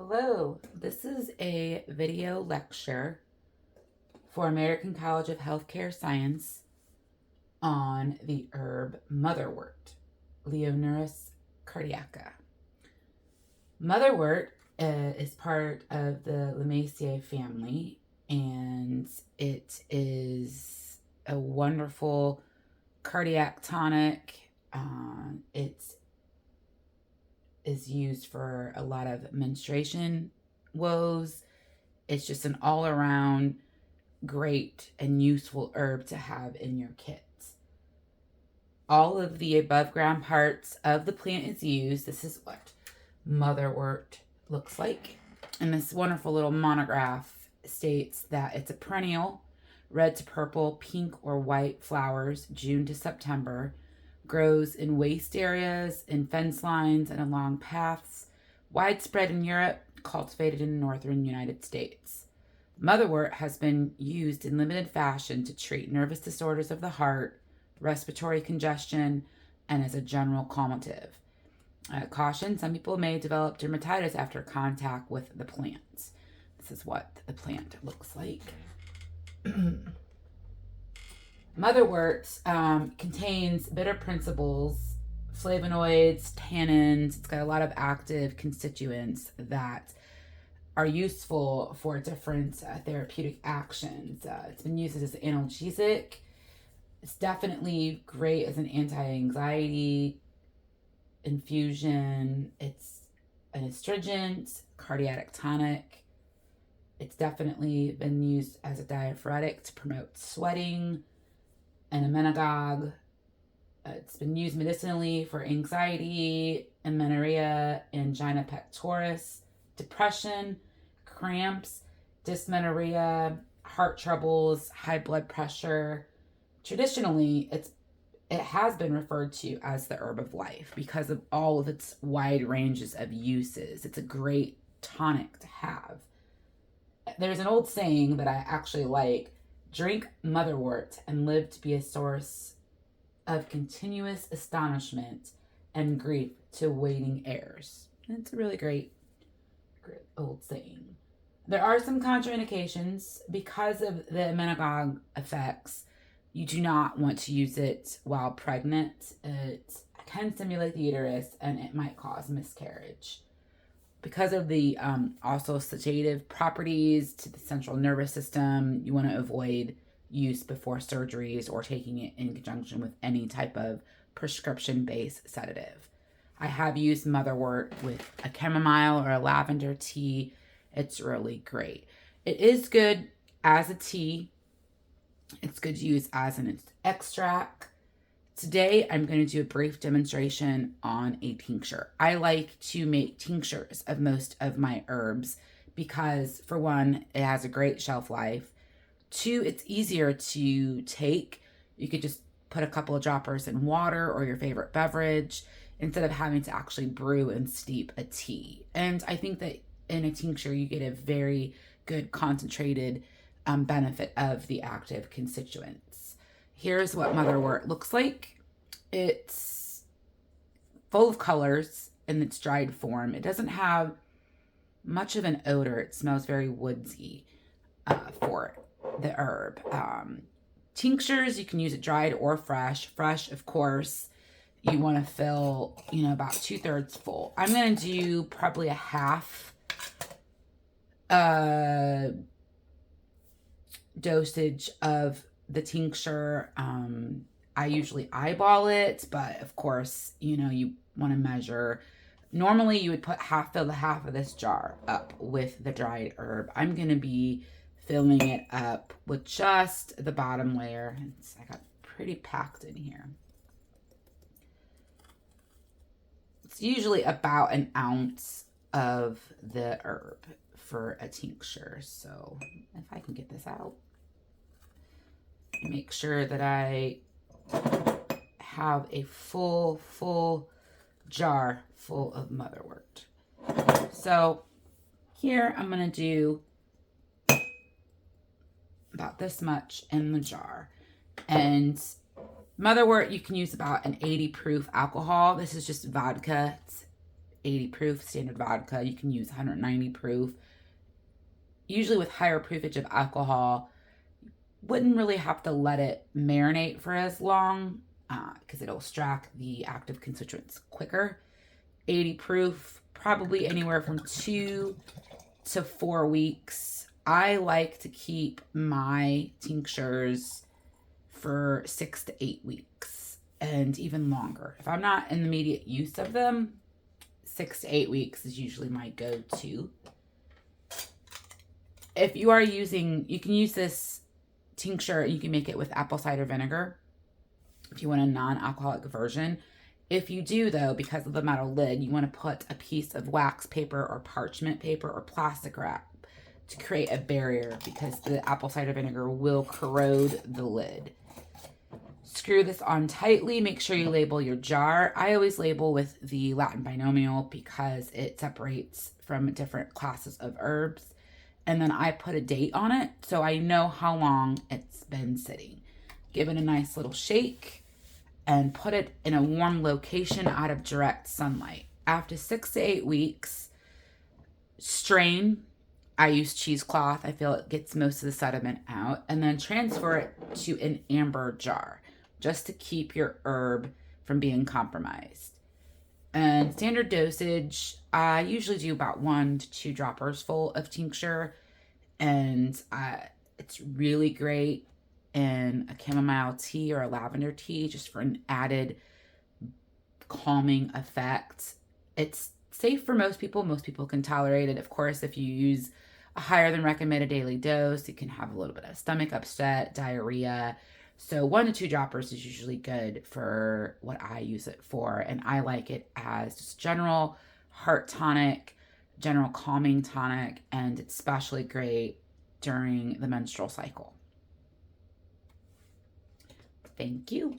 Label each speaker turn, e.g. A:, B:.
A: Hello, this is a video lecture for American College of Healthcare Science on the herb Motherwort Leonurus cardiaca. Motherwort is part of the Lamaceae family, and it is a wonderful cardiac tonic. It is used for a lot of menstruation woes. It's just an all-around great and useful herb to have in your kits. All of the above ground parts of the plant is used. This is what Motherwort looks like. And this wonderful little monograph states that it's a perennial, red to purple, pink or white flowers, June to September, grows in waste areas, in fence lines, and along paths, widespread in Europe, cultivated in the northern United States. Motherwort has been used in limited fashion to treat nervous disorders of the heart, respiratory congestion, and as a general calmative. Caution, some people may develop dermatitis after contact with the plant. This is what the plant looks like. Motherwort contains bitter principles, flavonoids, tannins. It's got a lot of active constituents that are useful for different therapeutic actions. It's been used as an analgesic. It's definitely great as an anti-anxiety infusion. It's an astringent, cardiac tonic. It's definitely been used as a diaphoretic to promote sweating, and emmenagogue. It's been used medicinally for anxiety, amenorrhea, angina pectoris, depression, cramps, dysmenorrhea, heart troubles, high blood pressure. Traditionally, it has been referred to as the herb of life because of all of its wide ranges of uses. It's a great tonic to have. There's an old saying that I actually like: drink Motherwort and live to be a source of continuous astonishment and grief to waiting heirs. And it's a really great old saying. There are some contraindications because of the emmenagogue effects. You do not want to use it while pregnant. It can stimulate the uterus and it might cause miscarriage. Because of the also sedative properties to the central nervous system, you want to avoid use before surgeries or taking it in conjunction with any type of prescription-based sedative. I have used Motherwort with a chamomile or a lavender tea. It's really great. It is good as a tea. It's good to use as an extract. Today, I'm going to do a brief demonstration on a tincture. I like to make tinctures of most of my herbs because, for one, it has a great shelf life. Two, it's easier to take. You could just put a couple of droppers in water or your favorite beverage instead of having to actually brew and steep a tea. And I think that in a tincture, you get a very good concentrated benefit of the active constituents. Here's what Motherwort looks like. It's full of colors in its dried form. It doesn't have much of an odor. It smells very woodsy for the herb. Tinctures, you can use it dried or fresh. Fresh, of course, you want to fill, about 2/3 full. I'm going to do probably a half dosage of the tincture. I usually eyeball it, but of course, you want to measure. Normally, you would fill the half of this jar up with the dried herb. I'm going to be filling it up with just the bottom layer. I got pretty packed in here. It's usually about an ounce of the herb for a tincture. So if I can get this out, make sure that I have a full jar full of Motherwort. So here I'm going to do about this much in the jar. And Motherwort, you can use about an 80 proof alcohol. This is just vodka. It's 80 proof standard vodka. You can use 190 proof. Usually with higher proofage of alcohol, wouldn't really have to let it marinate for as long because it'll extract the active constituents quicker. 80 proof, probably anywhere from 2 to 4 weeks. I like to keep my tinctures for 6 to 8 weeks and even longer. If I'm not in immediate use of them, 6 to 8 weeks is usually my go-to. If you are using, you can use this tincture, you can make it with apple cider vinegar if you want a non-alcoholic version. If you do, though, because of the metal lid, you want to put a piece of wax paper or parchment paper or plastic wrap to create a barrier because the apple cider vinegar will corrode the lid. Screw this on tightly. Make sure you label your jar. I always label with the Latin binomial because it separates from different classes of herbs. And then I put a date on it so I know how long it's been sitting. Give it a nice little shake and put it in a warm location out of direct sunlight. After 6 to 8 weeks, strain. I use cheesecloth. I feel it gets most of the sediment out. And then transfer it to an amber jar just to keep your herb from being compromised. And standard dosage, I usually do about 1 to 2 droppers full of tincture. And it's really great in a chamomile tea or a lavender tea just for an added calming effect. It's safe for most people. Most people can tolerate it. Of course, if you use a higher than recommended daily dose, you can have a little bit of stomach upset, diarrhea. So 1 to 2 droppers is usually good for what I use it for. And I like it as just general heart tonic, general calming tonic, and it's especially great during the menstrual cycle. Thank you.